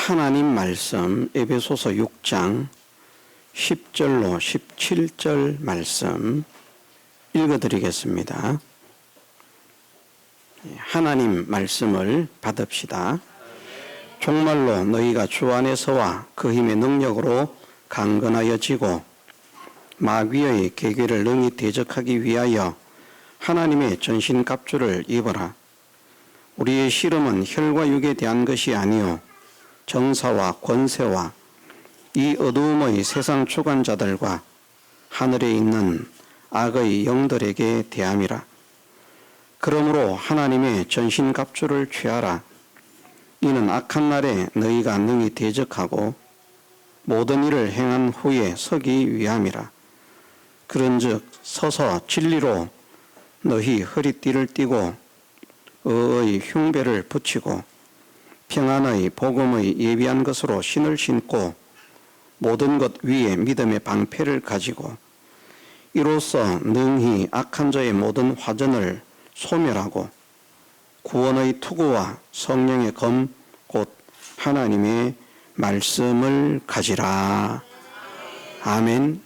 하나님 말씀 에베소서 6장 10절로 17절 말씀 읽어드리겠습니다. 하나님 말씀을 받읍시다. 정말로 너희가 주 안에서와 그 힘의 능력으로 강건하여지고 마귀의 계계를 능히 대적하기 위하여 하나님의 전신갑주를 입어라. 우리의 씨름은 혈과 육에 대한 것이 아니요 정사와 권세와 이 어두움의 세상 주관자들과 하늘에 있는 악의 영들에게 대함이라. 그러므로 하나님의 전신갑주를 취하라. 이는 악한 날에 너희가 능히 대적하고 모든 일을 행한 후에 서기 위함이라. 그런즉 서서 진리로 너희 허리띠를 띠고 의의 흉배를 붙이고 평안의 복음의 예비한 것으로 신을 신고 모든 것 위에 믿음의 방패를 가지고 이로써 능히 악한 자의 모든 화전을 소멸하고 구원의 투구와 성령의 검 곧 하나님의 말씀을 가지라. 아멘.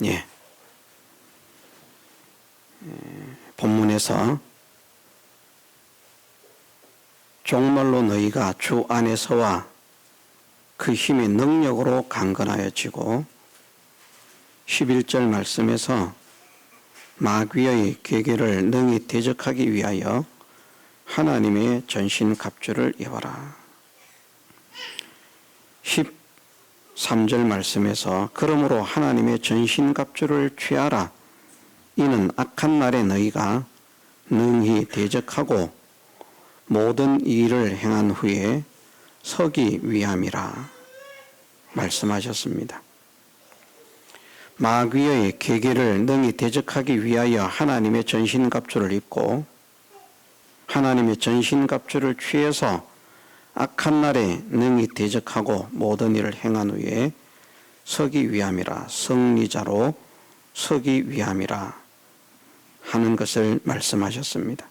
예. 본문에서 정말로 너희가 주 안에서와 그 힘의 능력으로 강건하여지고 11절 말씀에서 마귀의 계계를 능히 대적하기 위하여 하나님의 전신갑주를 입어라. 13절 말씀에서 그러므로 하나님의 전신갑주를 취하라. 이는 악한 날에 너희가 능히 대적하고 모든 일을 행한 후에 서기 위함이라 말씀하셨습니다. 마귀의 계계를 능히 대적하기 위하여 하나님의 전신갑주를 입고 하나님의 전신갑주를 취해서 악한 날에 능히 대적하고 모든 일을 행한 후에 서기 위함이라. 승리자로 서기 위함이라 하는 것을 말씀하셨습니다.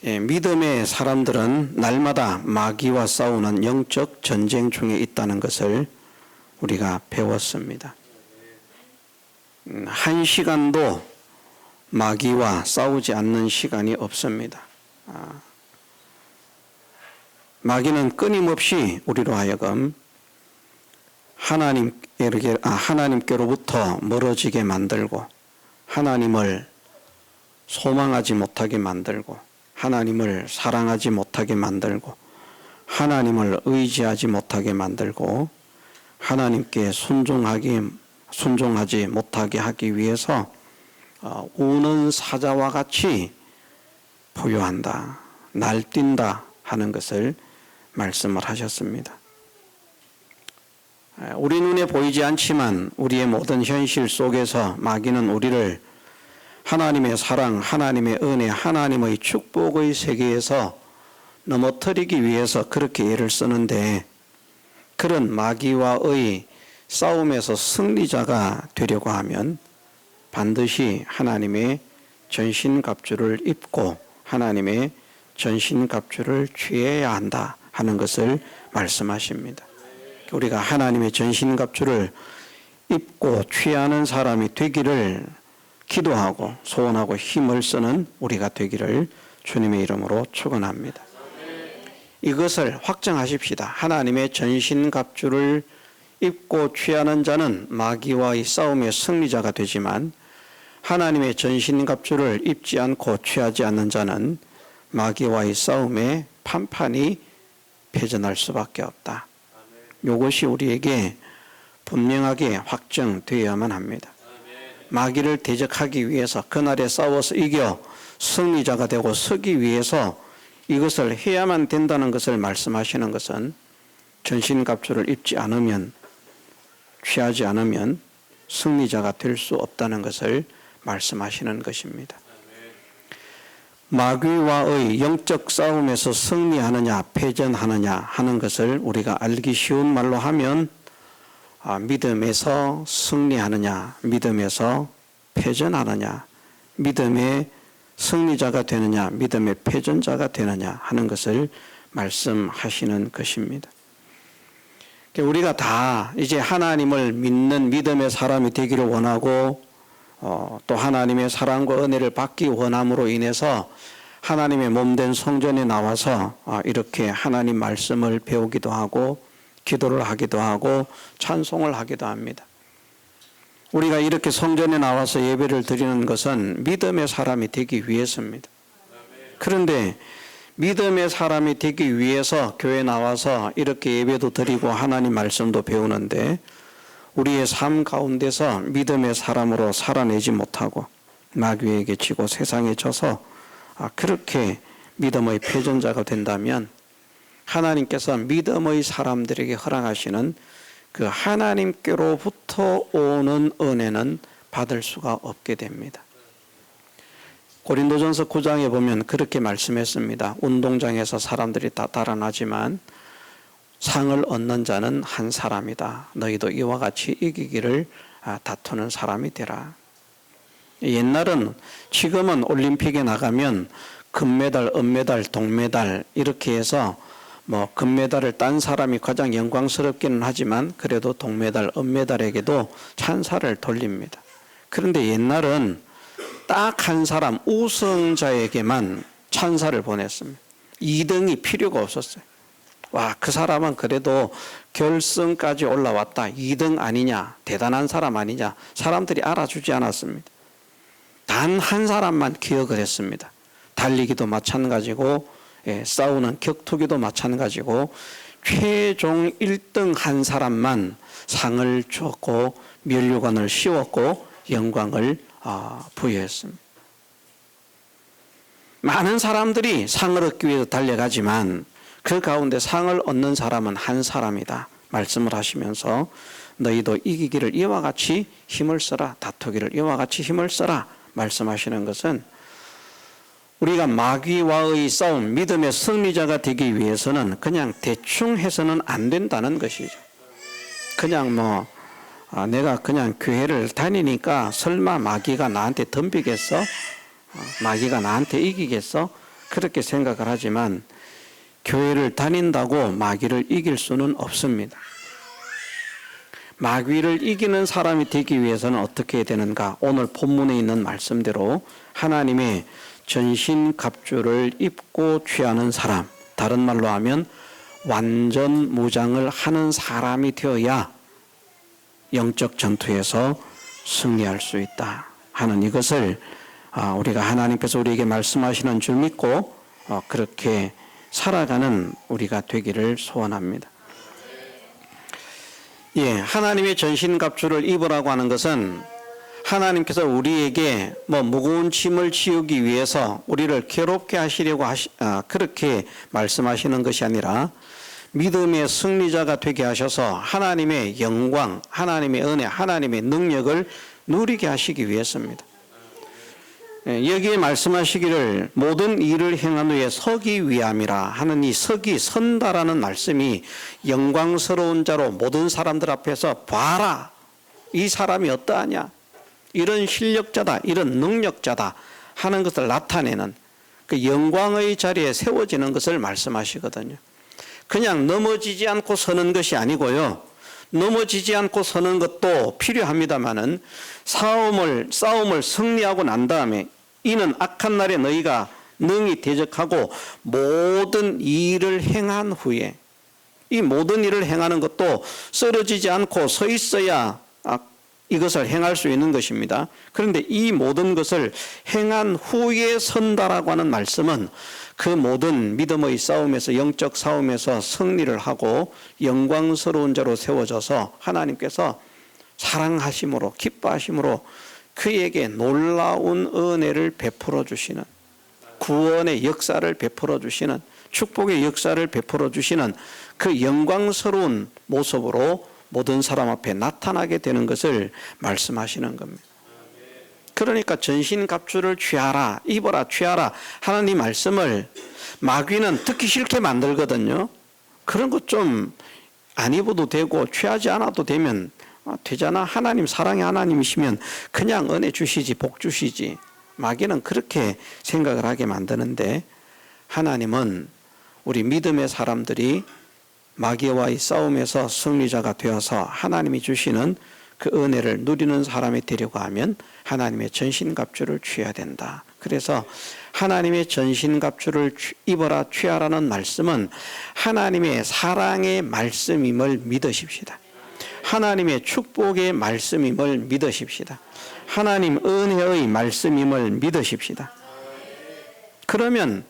믿음의 사람들은 날마다 마귀와 싸우는 영적 전쟁 중에 있다는 것을 우리가 배웠습니다. 한 시간도 마귀와 싸우지 않는 시간이 없습니다. 마귀는 끊임없이 우리로 하여금 하나님께로부터 멀어지게 만들고 하나님을 소망하지 못하게 만들고 하나님을 사랑하지 못하게 만들고 하나님을 의지하지 못하게 만들고 하나님께 순종하지 못하게 하기 위해서 우는 사자와 같이 포효한다, 날뛴다 하는 것을 말씀을 하셨습니다. 우리 눈에 보이지 않지만 우리의 모든 현실 속에서 마귀는 우리를 하나님의 사랑, 하나님의 은혜, 하나님의 축복의 세계에서 넘어뜨리기 위해서 그렇게 애를 쓰는데 그런 마귀와의 싸움에서 승리자가 되려고 하면 반드시 하나님의 전신갑주를 입고 하나님의 전신갑주를 취해야 한다 하는 것을 말씀하십니다. 우리가 하나님의 전신갑주를 입고 취하는 사람이 되기를 기도하고 소원하고 힘을 쓰는 우리가 되기를 주님의 이름으로 축원합니다. 이것을 확정하십시다. 하나님의 전신갑주를 입고 취하는 자는 마귀와의 싸움의 승리자가 되지만 하나님의 전신갑주를 입지 않고 취하지 않는 자는 마귀와의 싸움에 판판이 패전할 수밖에 없다. 이것이 우리에게 분명하게 확정되어야만 합니다. 마귀를 대적하기 위해서 그날에 싸워서 이겨 승리자가 되고 서기 위해서 이것을 해야만 된다는 것을 말씀하시는 것은 전신갑주를 입지 않으면 취하지 않으면 승리자가 될 수 없다는 것을 말씀하시는 것입니다. 마귀와의 영적 싸움에서 승리하느냐 패전하느냐 하는 것을 우리가 알기 쉬운 말로 하면 믿음에서 승리하느냐 믿음에서 패전하느냐 믿음의 승리자가 되느냐, 믿음의 패전자가 되느냐 하는 것을 말씀하시는 것입니다. 우리가 다 이제 하나님을 믿는 믿음의 사람이 되기를 원하고 또 하나님의 사랑과 은혜를 받기 원함으로 인해서 하나님의 몸된 성전에 나와서 이렇게 하나님 말씀을 배우기도 하고 기도를 하기도 하고 찬송을 하기도 합니다. 우리가 이렇게 성전에 나와서 예배를 드리는 것은 믿음의 사람이 되기 위해서입니다. 그런데 믿음의 사람이 되기 위해서 교회에 나와서 이렇게 예배도 드리고 하나님 말씀도 배우는데 우리의 삶 가운데서 믿음의 사람으로 살아내지 못하고 마귀에게 지고 세상에 져서 그렇게 믿음의 패전자가 된다면 하나님께서 믿음의 사람들에게 허락하시는 그 하나님께로부터 오는 은혜는 받을 수가 없게 됩니다. 고린도전서 9장에 보면 그렇게 말씀했습니다. 운동장에서 사람들이 다 달아나지만 상을 얻는 자는 한 사람이다. 너희도 이와 같이 이기기를 다투는 사람이 되라. 옛날은, 지금은 올림픽에 나가면 금메달, 은메달, 동메달 이렇게 해서 금메달을 딴 사람이 가장 영광스럽기는 하지만 그래도 동메달, 은메달에게도 찬사를 돌립니다. 그런데 옛날은 딱 한 사람 우승자에게만 찬사를 보냈습니다. 2등이 필요가 없었어요. 와, 그 사람은 그래도 결승까지 올라왔다. 2등 아니냐, 대단한 사람 아니냐, 사람들이 알아주지 않았습니다. 단 한 사람만 기억을 했습니다. 달리기도 마찬가지고 싸우는 격투기도 마찬가지고 최종 1등 한 사람만 상을 줬고 면류관을 씌웠고 영광을 부여했습니다. 많은 사람들이 상을 얻기 위해서 달려가지만 그 가운데 상을 얻는 사람은 한 사람이다 말씀을 하시면서 너희도 이기기를 이와 같이 힘을 써라, 다투기를 이와 같이 힘을 써라 말씀하시는 것은 우리가 마귀와의 싸움, 믿음의 승리자가 되기 위해서는 그냥 대충 해서는 안 된다는 것이죠. 그냥 내가 그냥 교회를 다니니까 설마 마귀가 나한테 덤비겠어? 마귀가 나한테 이기겠어? 그렇게 생각을 하지만 교회를 다닌다고 마귀를 이길 수는 없습니다. 마귀를 이기는 사람이 되기 위해서는 어떻게 해야 되는가? 오늘 본문에 있는 말씀대로 하나님의 전신갑주를 입고 취하는 사람, 다른 말로 하면 완전 무장을 하는 사람이 되어야 영적 전투에서 승리할 수 있다 하는 이것을 우리가 하나님께서 우리에게 말씀하시는 줄 믿고 그렇게 살아가는 우리가 되기를 소원합니다. 하나님의 전신갑주를 입으라고 하는 것은 하나님께서 우리에게 무거운 짐을 지우기 위해서 우리를 괴롭게 하시려고 그렇게 말씀하시는 것이 아니라 믿음의 승리자가 되게 하셔서 하나님의 영광, 하나님의 은혜, 하나님의 능력을 누리게 하시기 위해서입니다. 여기에 말씀하시기를 모든 일을 행한 후에 서기 위함이라 하는 이 서기, 선다라는 말씀이 영광스러운 자로 모든 사람들 앞에서 봐라, 이 사람이 어떠하냐, 이런 실력자다, 이런 능력자다 하는 것을 나타내는 그 영광의 자리에 세워지는 것을 말씀하시거든요. 그냥 넘어지지 않고 서는 것이 아니고요, 넘어지지 않고 서는 것도 필요합니다마는 싸움을 승리하고 난 다음에 이는 악한 날에 너희가 능히 대적하고 모든 일을 행한 후에, 이 모든 일을 행하는 것도 쓰러지지 않고 서 있어야 이것을 행할 수 있는 것입니다. 그런데 이 모든 것을 행한 후에 선다라고 하는 말씀은 그 모든 믿음의 싸움에서, 영적 싸움에서 승리를 하고 영광스러운 자로 세워져서 하나님께서 사랑하심으로, 기뻐하심으로 그에게 놀라운 은혜를 베풀어 주시는, 구원의 역사를 베풀어 주시는, 축복의 역사를 베풀어 주시는 그 영광스러운 모습으로 모든 사람 앞에 나타나게 되는 것을 말씀하시는 겁니다. 그러니까 전신갑주를 취하라, 입어라, 취하라 하는 이 말씀을 마귀는 듣기 싫게 만들거든요. 그런 것 좀 안 입어도 되고 취하지 않아도 되면 되잖아. 하나님, 사랑의 하나님이시면 그냥 은혜 주시지, 복 주시지. 마귀는 그렇게 생각을 하게 만드는데 하나님은 우리 믿음의 사람들이 마귀와의 싸움에서 승리자가 되어서 하나님이 주시는 그 은혜를 누리는 사람이 되려고 하면 하나님의 전신갑주를 취해야 된다. 그래서 하나님의 전신갑주를 입어라 취하라는 말씀은 하나님의 사랑의 말씀임을 믿으십시다. 하나님의 축복의 말씀임을 믿으십시다. 하나님 은혜의 말씀임을 믿으십시다. 그러면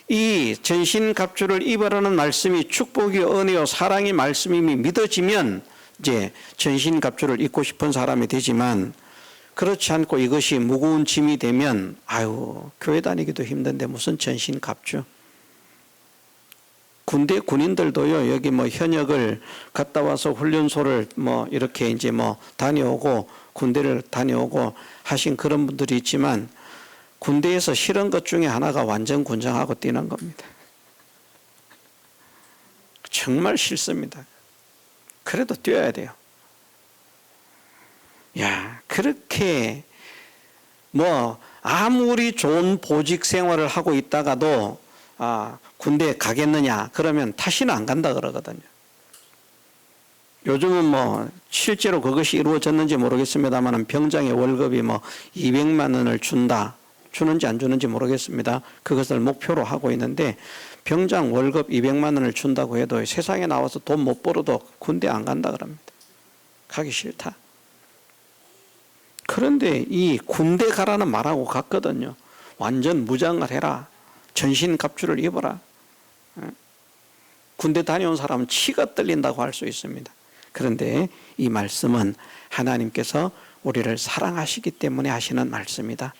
이 전신갑주를 입으라는 말씀이 축복이요 은혜요 사랑의 말씀임이 믿어지면 이제 전신갑주를 입고 싶은 사람이 되지만 그렇지 않고 이것이 무거운 짐이 되면 아유 교회 다니기도 힘든데 무슨 전신갑주. 군대 군인들도요 여기 뭐 현역을 갔다 와서 훈련소를 뭐 이렇게 이제 뭐 다녀오고 군대를 다녀오고 하신 그런 분들이 있지만 군대에서 싫은 것 중에 하나가 완전 군장하고 뛰는 겁니다. 정말 싫습니다. 그래도 뛰어야 돼요. 야, 그렇게 뭐 아무리 좋은 보직 생활을 하고 있다가도 군대에 가겠느냐 그러면 다시는 안 간다 그러거든요. 요즘은 뭐 실제로 그것이 이루어졌는지 모르겠습니다만 병장의 월급이 뭐 200만 원을 주는지 안 주는지 모르겠습니다. 그것을 목표로 하고 있는데 병장 월급 200만 원을 준다고 해도 세상에 나와서 돈 못 벌어도 군대 안 간다 그럽니다. 가기 싫다. 그런데 이 군대 가라는 말하고 같거든요. 완전 무장을 해라. 전신갑주를 입어라. 군대 다녀온 사람은 치가 떨린다고 할 수 있습니다. 그런데 이 말씀은 하나님께서 우리를 사랑하시기 때문에 하시는 말씀이다.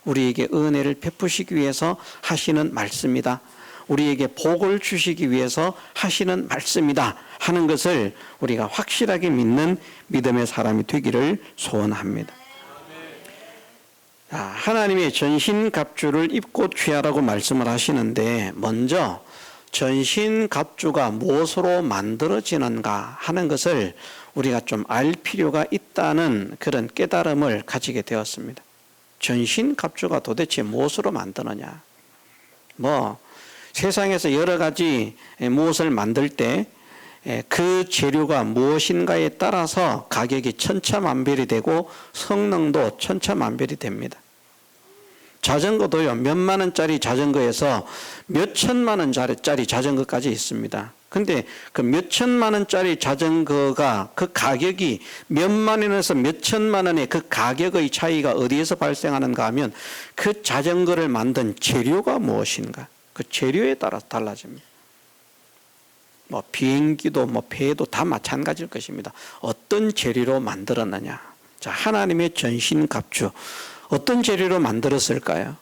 우리에게 은혜를 베푸시기 위해서 하시는 말씀이다. 우리에게 복을 주시기 위해서 하시는 말씀이다 하는 것을 우리가 확실하게 믿는 믿음의 사람이 되기를 소원합니다. 하나님의 전신갑주를 입고 취하라고 말씀을 하시는데 먼저 전신갑주가 무엇으로 만들어지는가 하는 것을 우리가 좀 알 필요가 있다는 그런 깨달음을 가지게 되었습니다. 전신갑주가 도대체 무엇으로 만드느냐. 뭐 세상에서 여러 가지 무엇을 만들 때 그 재료가 무엇인가에 따라서 가격이 천차만별이 되고 성능도 천차만별이 됩니다. 자전거도요 몇만 원짜리 자전거에서 몇천만 원짜리 자전거까지 있습니다. 근데 그 몇천만 원짜리 자전거가 그 가격이 몇만 원에서 몇천만 원의 그 가격의 차이가 어디에서 발생하는가 하면 그 자전거를 만든 재료가 무엇인가 그 재료에 따라서 달라집니다. 뭐 비행기도 뭐 배도 다 마찬가지일 것입니다. 어떤 재료로 만들었느냐. 자, 하나님의 전신갑주 어떤 재료로 만들었을까요?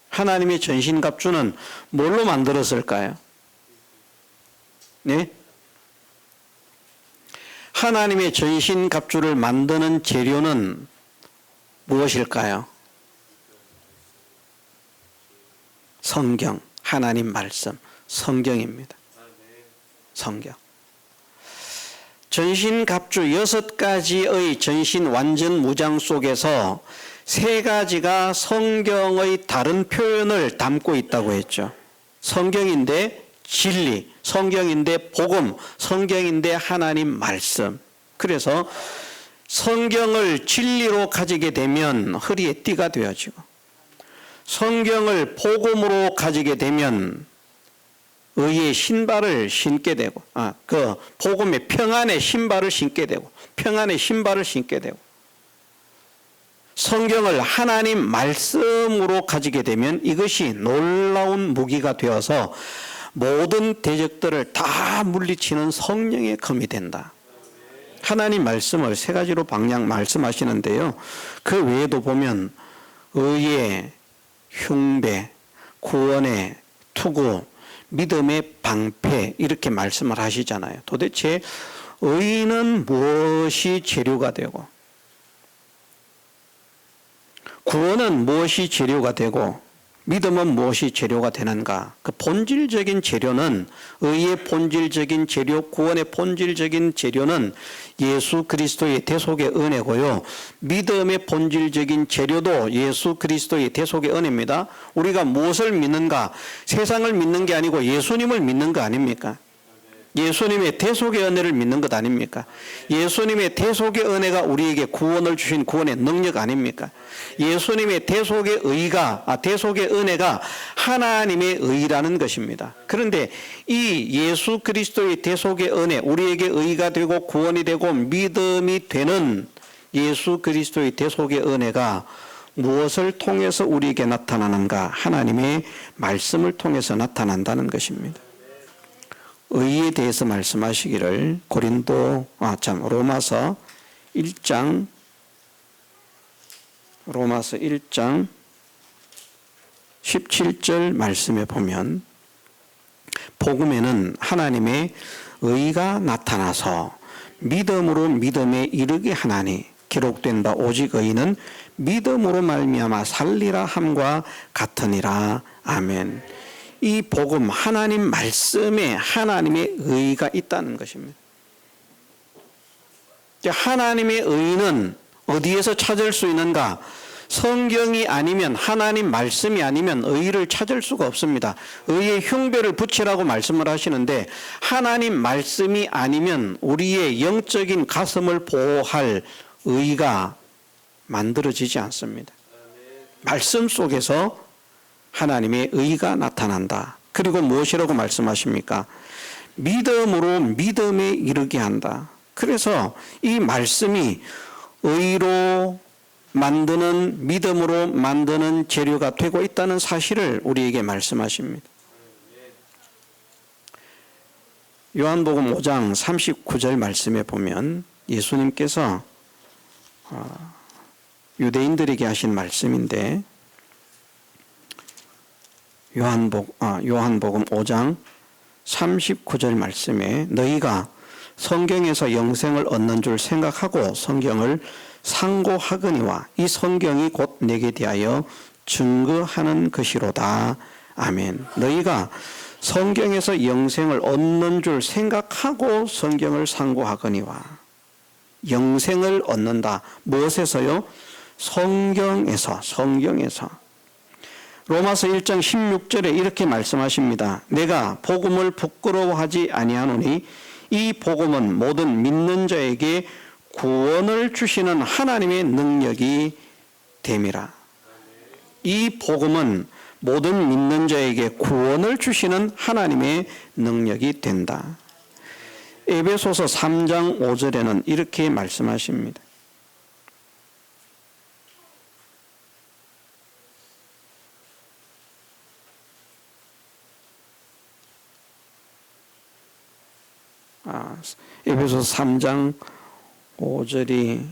하나님의 전신갑주는 뭘로 만들었을까요? 네? 하나님의 전신갑주를 만드는 재료는 무엇일까요? 성경, 하나님 말씀, 성경입니다. 성경. 전신갑주 6가지의 전신 완전 무장 속에서 3가지가 성경의 다른 표현을 담고 있다고 했죠. 성경인데 진리, 성경인데 복음, 성경인데 하나님 말씀. 그래서 성경을 진리로 가지게 되면 허리에 띠가 되어지고 성경을 복음으로 가지게 되면 의의 신발을 신게 되고 그 복음의 평안의 신발을 신게 되고 평안의 신발을 신게 되고 성경을 하나님 말씀으로 가지게 되면 이것이 놀라운 무기가 되어서 모든 대적들을 다 물리치는 성령의 검이 된다. 하나님 말씀을 3가지로 방향 말씀하시는데요. 그 외에도 보면 의의 흉배, 구원의 투구, 믿음의 방패 이렇게 말씀을 하시잖아요. 도대체 의는 무엇이 재료가 되고 구원은 무엇이 재료가 되고 믿음은 무엇이 재료가 되는가? 그 본질적인 재료는, 의의 본질적인 재료, 구원의 본질적인 재료는 예수 그리스도의 대속의 은혜고요. 믿음의 본질적인 재료도 예수 그리스도의 대속의 은혜입니다. 우리가 무엇을 믿는가? 세상을 믿는 게 아니고 예수님을 믿는 거 아닙니까? 예수님의 대속의 은혜를 믿는 것 아닙니까? 예수님의 대속의 은혜가 우리에게 구원을 주신 구원의 능력 아닙니까? 예수님의 대속의 대속의 은혜가 하나님의 의라는 것입니다. 그런데 이 예수 그리스도의 대속의 은혜, 우리에게 의가 되고 구원이 되고 믿음이 되는 예수 그리스도의 대속의 은혜가 무엇을 통해서 우리에게 나타나는가? 하나님의 말씀을 통해서 나타난다는 것입니다. 의에 대해서 말씀하시기를 로마서 1장 17절 말씀에 보면 복음에는 하나님의 의가 나타나서 믿음으로 믿음에 이르게 하나니 기록된 바 오직 의인은 믿음으로 말미암아 살리라 함과 같으니라. 아멘. 이 복음, 하나님 말씀에 하나님의 의가 있다는 것입니다. 하나님의 의는 어디에서 찾을 수 있는가? 성경이 아니면, 하나님 말씀이 아니면 의를 찾을 수가 없습니다. 의의 흉배를 붙이라고 말씀을 하시는데 하나님 말씀이 아니면 우리의 영적인 가슴을 보호할 의가 만들어지지 않습니다. 말씀 속에서 하나님의 의가 나타난다. 그리고 무엇이라고 말씀하십니까? 믿음으로 믿음에 이르게 한다. 그래서 이 말씀이 의로 만드는, 믿음으로 만드는 재료가 되고 있다는 사실을 우리에게 말씀하십니다. 요한복음 5장 39절 말씀에 보면 예수님께서 유대인들에게 하신 말씀인데 요한복음 5장 39절 말씀에 너희가 성경에서 영생을 얻는 줄 생각하고 성경을 상고하거니와 이 성경이 곧 내게 대하여 증거하는 것이로다. 아멘. 너희가 성경에서 영생을 얻는 줄 생각하고 성경을 상고하거니와 영생을 얻는다. 무엇에서요? 성경에서. 로마서 1장 16절에 이렇게 말씀하십니다. 내가 복음을 부끄러워하지 아니하노니 이 복음은 모든 믿는 자에게 구원을 주시는 하나님의 능력이 됨이라. 이 복음은 모든 믿는 자에게 구원을 주시는 하나님의 능력이 된다. 에베소서 3장 5절에는 이렇게 말씀하십니다. 에베소서 3장 5절이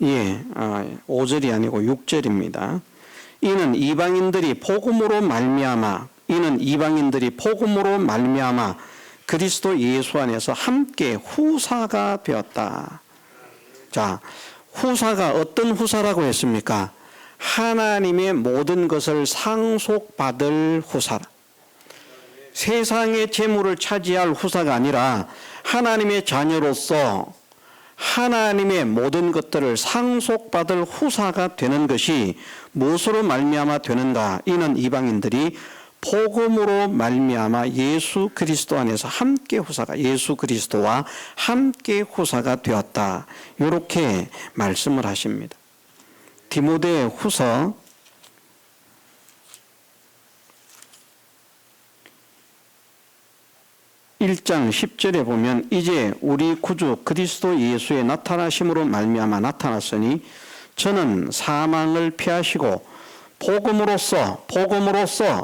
예, 5절이 아니고 6절입니다. 이는 이방인들이 복음으로 말미암아 그리스도 예수 안에서 함께 후사가 되었다. 자, 후사가 어떤 후사라고 했습니까? 하나님의 모든 것을 상속받을 후사. 세상의 재물을 차지할 후사가 아니라 하나님의 자녀로서 하나님의 모든 것들을 상속받을 후사가 되는 것이 무엇으로 말미암아 되는가? 이는 이방인들이 복음으로 말미암아 예수 그리스도 안에서 함께 후사가, 예수 그리스도와 함께 후사가 되었다. 이렇게 말씀을 하십니다. 디모데 후서 1장 10절에 보면 이제 우리 구주 그리스도 예수의 나타나심으로 말미암아 나타났으니 저는 사망을 피하시고 복음으로써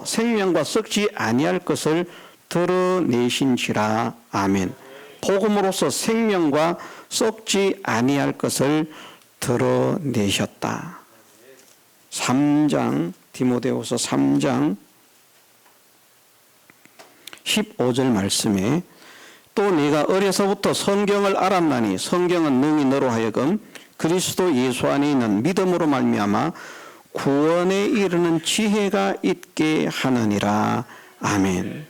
생명과 썩지 아니할 것을 드러내신지라. 아멘. 복음으로써 생명과 썩지 아니할 것을 드러내셨다. 3장 디모데후서 3장 15절 말씀에 또 네가 어려서부터 성경을 알았나니 성경은 능히 너로 하여금 그리스도 예수 안에 있는 믿음으로 말미암아 구원에 이르는 지혜가 있게 하느니라. 아멘.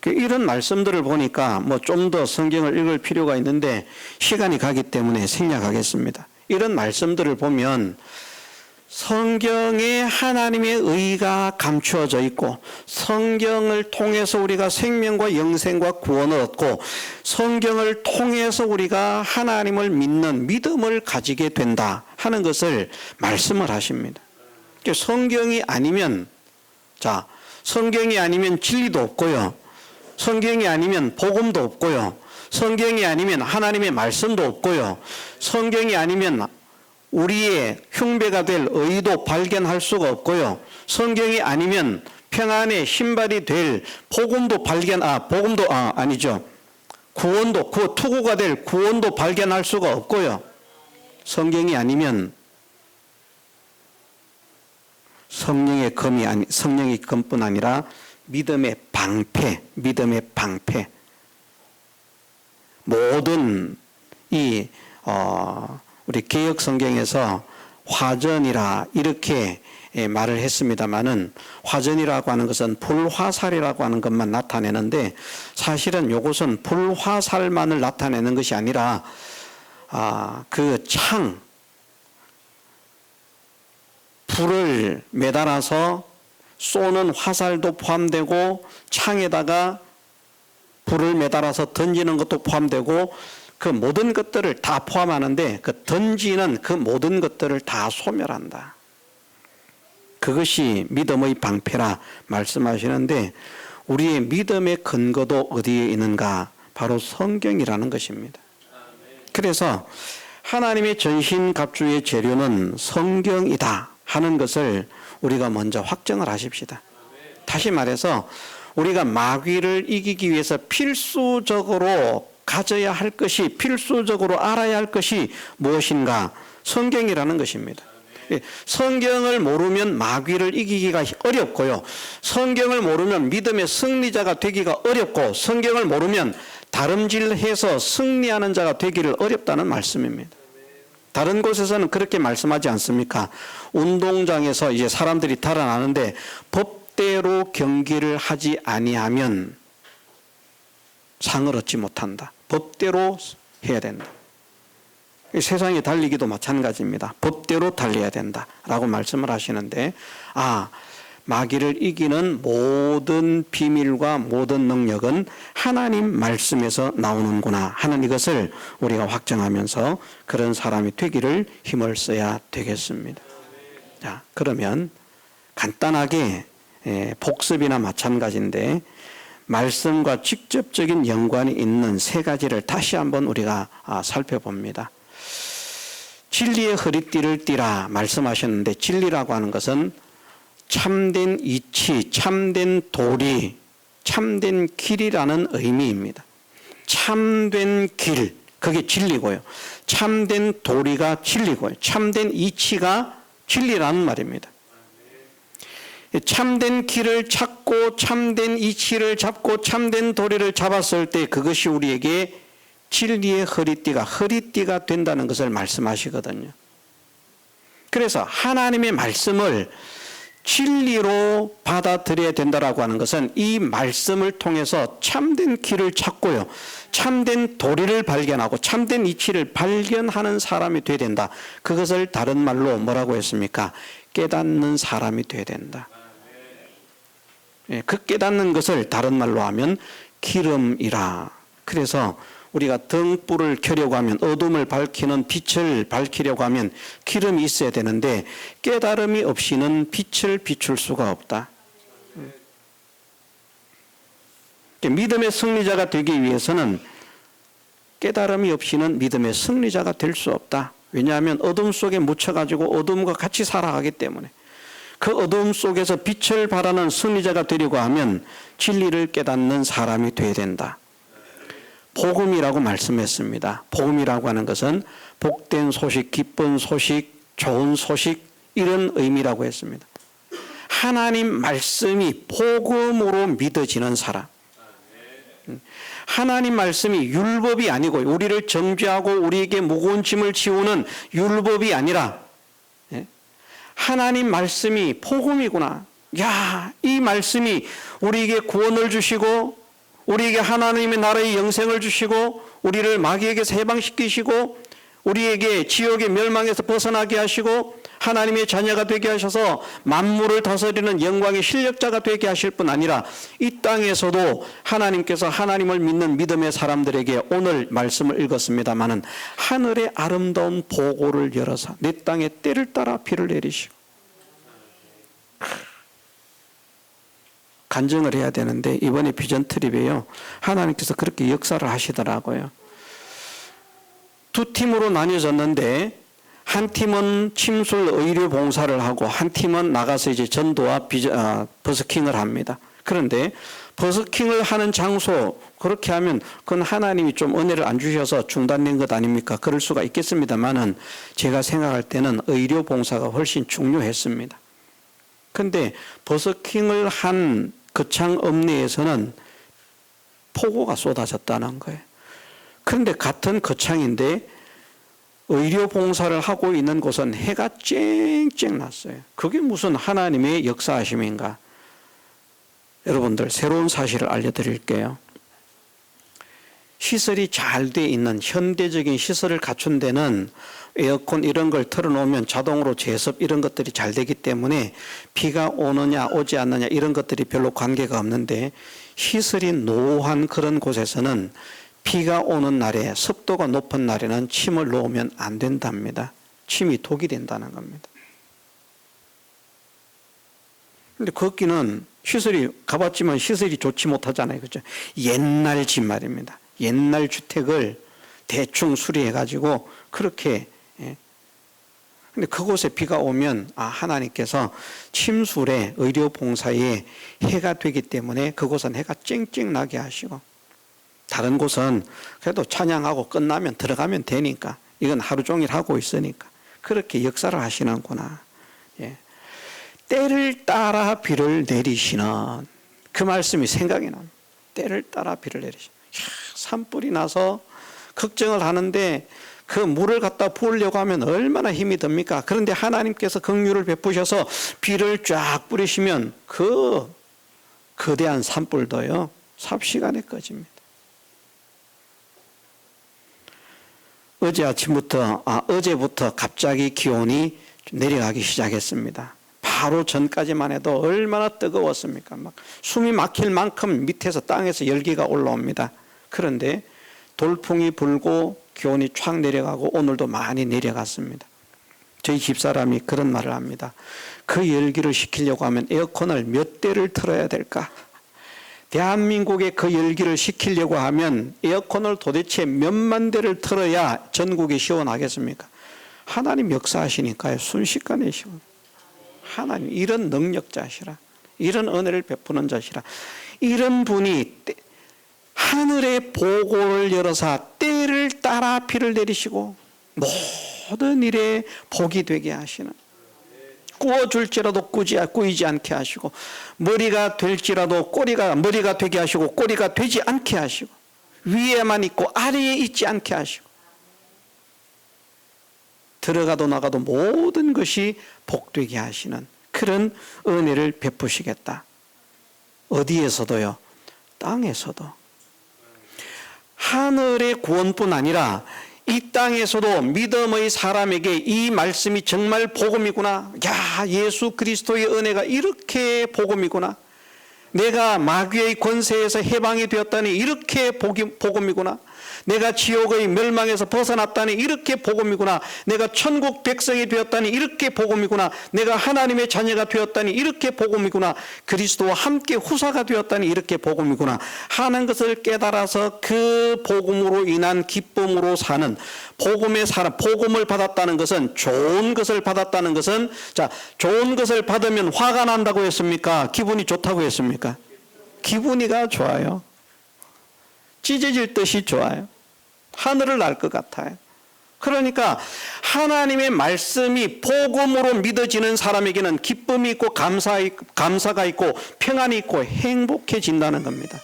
이런 말씀들을 보니까 뭐 좀 더 성경을 읽을 필요가 있는데 시간이 가기 때문에 생략하겠습니다. 이런 말씀들을 보면 성경에 하나님의 의가 감추어져 있고 성경을 통해서 우리가 생명과 영생과 구원을 얻고 성경을 통해서 우리가 하나님을 믿는 믿음을 가지게 된다 하는 것을 말씀을 하십니다. 성경이 아니면 성경이 아니면 진리도 없고요. 성경이 아니면 복음도 없고요. 성경이 아니면 하나님의 말씀도 없고요. 성경이 아니면 우리의 흉배가 될 의도 발견할 수가 없고요. 성경이 아니면 평안의 신발이 될 구원도 투구가 될 구원도 발견할 수가 없고요. 성경이 아니면 성령의 검뿐 아니라 믿음의 방패. 모든 우리 개역 성경에서 화전이라 이렇게 말을 했습니다마는 화전이라고 하는 것은 불화살이라고 하는 것만 나타내는데 사실은 이것은 불화살만을 나타내는 것이 아니라 그 불을 매달아서 쏘는 화살도 포함되고 창에다가 불을 매달아서 던지는 것도 포함되고 그 모든 것들을 다 포함하는데 그 던지는 그 모든 것들을 다 소멸한다. 그것이 믿음의 방패라 말씀하시는데 우리의 믿음의 근거도 어디에 있는가? 바로 성경이라는 것입니다. 그래서 하나님의 전신갑주의 재료는 성경이다 하는 것을 우리가 먼저 확정을 하십시다. 다시 말해서 우리가 마귀를 이기기 위해서 필수적으로 가져야 할 것이, 필수적으로 알아야 할 것이 무엇인가? 성경이라는 것입니다. 성경을 모르면 마귀를 이기기가 어렵고요. 성경을 모르면 믿음의 승리자가 되기가 어렵고 성경을 모르면 다름질해서 승리하는 자가 되기를 어렵다는 말씀입니다. 다른 곳에서는 그렇게 말씀하지 않습니까? 운동장에서 이제 사람들이 달아나는데 법대로 경기를 하지 아니하면 상을 얻지 못한다. 법대로 해야 된다. 세상에 달리기도 마찬가지입니다. 법대로 달려야 된다라고 말씀을 하시는데 마귀를 이기는 모든 비밀과 모든 능력은 하나님 말씀에서 나오는구나 하는 이것을 우리가 확정하면서 그런 사람이 되기를 힘을 써야 되겠습니다. 자, 그러면 간단하게 복습이나 마찬가지인데 말씀과 직접적인 연관이 있는 세 가지를 다시 한번 우리가 살펴봅니다. 진리의 허리띠를 띠라 말씀하셨는데 진리라고 하는 것은 참된 이치, 참된 도리, 참된 길이라는 의미입니다. 참된 길, 그게 진리고요. 참된 도리가 진리고요. 참된 이치가 진리라는 말입니다. 참된 길을 찾고 참된 이치를 잡고 참된 도리를 잡았을 때 그것이 우리에게 진리의 허리띠가 된다는 것을 말씀하시거든요. 그래서 하나님의 말씀을 진리로 받아들여야 된다라고 하는 것은 이 말씀을 통해서 참된 길을 찾고요. 참된 도리를 발견하고 참된 이치를 발견하는 사람이 되어야 된다. 그것을 다른 말로 뭐라고 했습니까? 깨닫는 사람이 되어야 된다. 그 깨닫는 것을 다른 말로 하면 기름이라. 그래서 우리가 등불을 켜려고 하면 어둠을 밝히는 빛을 밝히려고 하면 기름이 있어야 되는데 깨달음이 없이는 빛을 비출 수가 없다. 믿음의 승리자가 되기 위해서는 깨달음이 없이는 믿음의 승리자가 될 수 없다. 왜냐하면 어둠 속에 묻혀가지고 어둠과 같이 살아가기 때문에 그 어둠 속에서 빛을 발하는 승리자가 되려고 하면 진리를 깨닫는 사람이 되어야 된다. 복음이라고 말씀했습니다. 복음이라고 하는 것은 복된 소식, 기쁜 소식, 좋은 소식 이런 의미라고 했습니다. 하나님 말씀이 복음으로 믿어지는 사람. 하나님 말씀이 율법이 아니고 우리를 정죄하고 우리에게 무거운 짐을 지우는 율법이 아니라 하나님 말씀이 복음이구나. 야, 이 말씀이 우리에게 구원을 주시고 우리에게 하나님의 나라의 영생을 주시고 우리를 마귀에게서 해방시키시고 우리에게 지옥의 멸망에서 벗어나게 하시고 하나님의 자녀가 되게 하셔서 만물을 다스리는 영광의 실력자가 되게 하실 뿐 아니라 이 땅에서도 하나님께서 하나님을 믿는 믿음의 사람들에게 오늘 말씀을 읽었습니다마는 하늘의 아름다운 보고를 열어서 내 땅에 때를 따라 비를 내리시고 간증을 해야 되는데 이번에 비전 트립에요 하나님께서 그렇게 역사를 하시더라고요. 두 팀으로 나뉘어졌는데 한 팀은 침술 의료 봉사를 하고 한 팀은 나가서 이제 전도와 버스킹을 합니다. 그런데 버스킹을 하는 장소 그렇게 하면 그건 하나님이 좀 은혜를 안 주셔서 중단된 것 아닙니까? 그럴 수가 있겠습니다만은 제가 생각할 때는 의료 봉사가 훨씬 중요했습니다. 그런데 버스킹을 한 거창 읍내에서는 폭우가 쏟아졌다는 거예요. 그런데 같은 거창인데 의료 봉사를 하고 있는 곳은 해가 쨍쨍 났어요. 그게 무슨 하나님의 역사하심인가? 여러분들 새로운 사실을 알려드릴게요. 시설이 잘 돼 있는 현대적인 시설을 갖춘 데는 에어컨 이런 걸 틀어놓으면 자동으로 제습 이런 것들이 잘 되기 때문에 비가 오느냐 오지 않느냐 이런 것들이 별로 관계가 없는데 시설이 노후한 그런 곳에서는 비가 오는 날에 습도가 높은 날에는 침을 놓으면 안 된답니다. 침이 독이 된다는 겁니다. 그런데 거기는 시설이 가봤지만 시설이 좋지 못하잖아요. 그죠? 옛날 집 말입니다. 옛날 주택을 대충 수리해 가지고 그렇게 근데 그곳에 비가 오면 하나님께서 침술에 의료 봉사에 해가 되기 때문에 그곳은 해가 쨍쨍 나게 하시고 다른 곳은 그래도 찬양하고 끝나면 들어가면 되니까 이건 하루 종일 하고 있으니까 그렇게 역사를 하시는구나. 예. 때를 따라 비를 내리시는 그 말씀이 생각이 납니다. 때를 따라 비를 내리시는 산불이 나서 걱정을 하는데 그 물을 갖다 부으려고 하면 얼마나 힘이 듭니까? 그런데 하나님께서 긍휼을 베푸셔서 비를 쫙 뿌리시면 그 거대한 산불도요 삽시간에 꺼집니다. 어제부터 갑자기 기온이 내려가기 시작했습니다. 바로 전까지만 해도 얼마나 뜨거웠습니까? 막 숨이 막힐 만큼 밑에서 땅에서 열기가 올라옵니다. 그런데 돌풍이 불고 기온이 촥 내려가고 오늘도 많이 내려갔습니다. 저희 집사람이 그런 말을 합니다. 그 열기를 식히려고 하면 에어컨을 몇 대를 틀어야 될까? 대한민국에 그 열기를 식히려고 하면 에어컨을 도대체 몇만 대를 틀어야 전국이 시원하겠습니까? 하나님 역사하시니까요. 순식간에 시원. 하나님 이런 능력자시라. 이런 은혜를 베푸는 자시라. 이런 분이 하늘의 보고를 열어서 때를 따라 비를 내리시고 모든 일에 복이 되게 하시는 꾸어줄지라도 꾸이지 않게 하시고 머리가 될지라도 머리가 되게 하시고 꼬리가 되지 않게 하시고 위에만 있고 아래에 있지 않게 하시고 들어가도 나가도 모든 것이 복되게 하시는 그런 은혜를 베푸시겠다. 어디에서도요? 땅에서도. 하늘의 구원뿐 아니라 이 땅에서도 믿음의 사람에게 이 말씀이 정말 복음이구나. 야, 예수 그리스도의 은혜가 이렇게 복음이구나. 내가 마귀의 권세에서 해방이 되었다니 이렇게 복음이구나. 내가 지옥의 멸망에서 벗어났다니 이렇게 복음이구나. 내가 천국 백성이 되었다니 이렇게 복음이구나. 내가 하나님의 자녀가 되었다니 이렇게 복음이구나. 그리스도와 함께 후사가 되었다니 이렇게 복음이구나 하는 것을 깨달아서 그 복음으로 인한 기쁨으로 사는 복음의 사람, 복음을 받았다는 것은 좋은 것을 받았다는 것은 자, 좋은 것을 받으면 화가 난다고 했습니까? 기분이 좋다고 했습니까? 기분이가 좋아요. 찢어질 듯이 좋아요. 하늘을 날 것 같아요. 그러니까 하나님의 말씀이 복음으로 믿어지는 사람에게는 기쁨이 있고 감사가 있고 평안이 있고 행복해진다는 겁니다.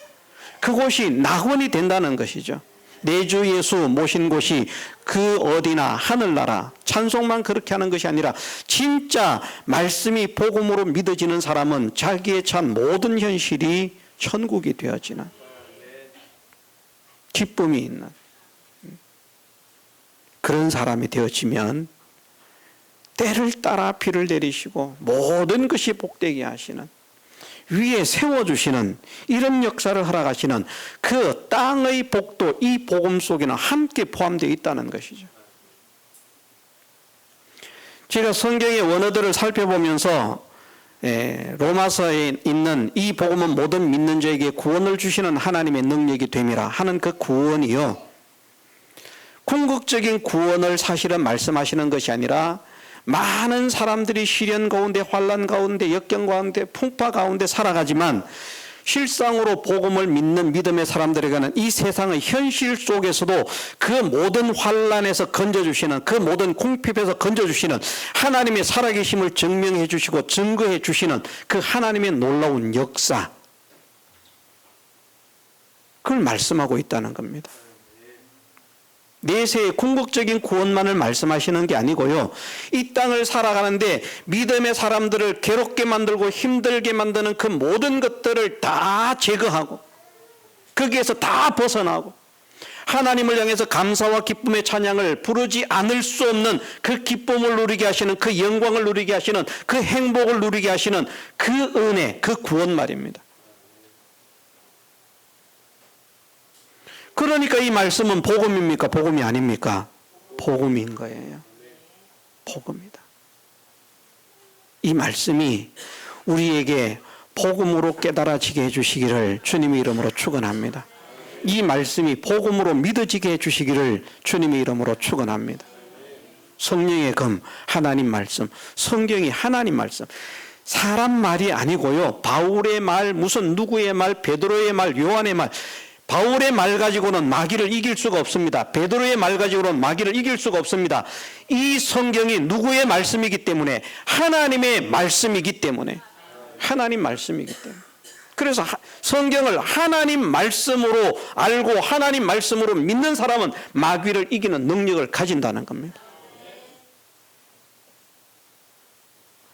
그곳이 낙원이 된다는 것이죠. 내 주 예수 모신 곳이 그 어디나 하늘나라, 찬송만 그렇게 하는 것이 아니라 진짜 말씀이 복음으로 믿어지는 사람은 자기의 찬 모든 현실이 천국이 되어지는, 기쁨이 있는 그런 사람이 되어지면 때를 따라 비를 내리시고 모든 것이 복되게 하시는, 위에 세워주시는 이런 역사를 허락하시는 그 땅의 복도 이 복음 속에는 함께 포함되어 있다는 것이죠. 제가 성경의 원어들을 살펴보면서 로마서에 있는 이 복음은 모든 믿는 자에게 구원을 주시는 하나님의 능력이 됨이라 하는 그 구원이요, 궁극적인 구원을 사실은 말씀하시는 것이 아니라 많은 사람들이 시련 가운데, 환난 가운데, 역경 가운데, 풍파 가운데 살아가지만 실상으로 복음을 믿는 믿음의 사람들에게는 이 세상의 현실 속에서도 그 모든 환난에서 건져주시는, 그 모든 궁핍에서 건져주시는 하나님의 살아계심을 증명해 주시고 증거해 주시는 그 하나님의 놀라운 역사, 그걸 말씀하고 있다는 겁니다. 내세의 궁극적인 구원만을 말씀하시는 게 아니고요, 이 땅을 살아가는데 믿음의 사람들을 괴롭게 만들고 힘들게 만드는 그 모든 것들을 다 제거하고 거기에서 다 벗어나고 하나님을 향해서 감사와 기쁨의 찬양을 부르지 않을 수 없는 그 기쁨을 누리게 하시는, 그 영광을 누리게 하시는, 그 행복을 누리게 하시는 그 은혜, 그 구원 말입니다. 그러니까 이 말씀은 복음입니까? 복음이 아닙니까? 복음인 거예요. 복음이다. 이 말씀이 우리에게 복음으로 깨달아지게 해주시기를 주님의 이름으로 축원합니다. 이 말씀이 복음으로 믿어지게 해주시기를 주님의 이름으로 축원합니다. 성령의 검, 하나님 말씀, 성경이 하나님 말씀, 사람 말이 아니고요, 바울의 말, 무슨 누구의 말, 베드로의 말, 요한의 말, 바울의 말 가지고는 마귀를 이길 수가 없습니다. 베드로의 말 가지고는 마귀를 이길 수가 없습니다. 이 성경이 누구의 말씀이기 때문에? 하나님의 말씀이기 때문에. 하나님 말씀이기 때문에. 그래서 성경을 하나님 말씀으로 알고 하나님 말씀으로 믿는 사람은 마귀를 이기는 능력을 가진다는 겁니다.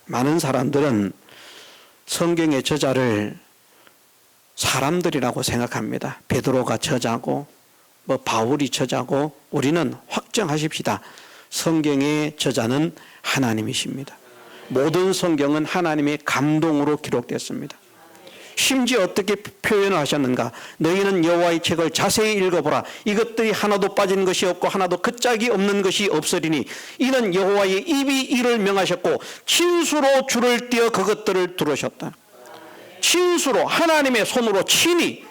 많은 사람들은 성경의 저자를 사람들이라고 생각합니다. 베드로가 저자고 바울이 저자고, 우리는 확정하십시다. 성경의 저자는 하나님이십니다. 모든 성경은 하나님의 감동으로 기록됐습니다. 심지어 어떻게 표현을 하셨는가? 너희는 여호와의 책을 자세히 읽어보라. 이것들이 하나도 빠진 것이 없고 하나도 그 짝이 없는 것이 없으리니 이는 여호와의 입이 이를 명하셨고 친수로 줄을 띄어 그것들을 두르셨다. 친수로, 하나님의 손으로 친히.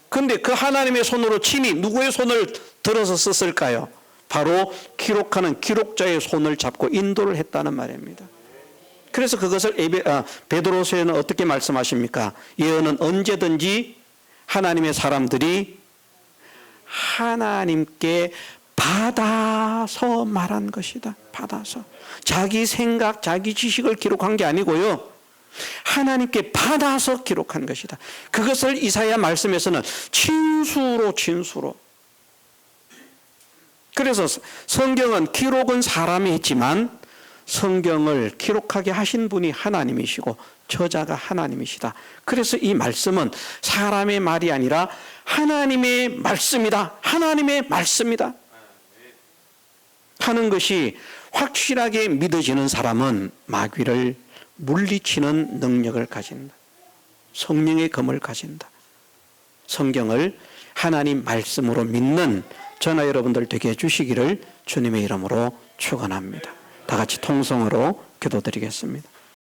근데 그 하나님의 손으로 친히 누구의 손을 들어서 썼을까요? 바로 기록하는 기록자의 손을 잡고 인도를 했다는 말입니다. 그래서 그것을 베드로서에는 어떻게 말씀하십니까? 예언은 언제든지 하나님의 사람들이 하나님께 받아서 말한 것이다. 받아서. 자기 생각, 자기 지식을 기록한 게 아니고요, 하나님께 받아서 기록한 것이다. 그것을 이사야 말씀에서는 친수로. 그래서 성경은 기록은 사람이 했지만 성경을 기록하게 하신 분이 하나님이시고 저자가 하나님이시다. 그래서 이 말씀은 사람의 말이 아니라 하나님의 말씀이다. 하나님의 말씀이다 하는 것이 확실하게 믿어지는 사람은 마귀를 물리치는 능력을 가진다. 성령의 검을 가진다. 성경을 하나님 말씀으로 믿는 저나 여러분들 되게 해주시기를 주님의 이름으로 축원합니다. 다 같이 통성으로 기도드리겠습니다.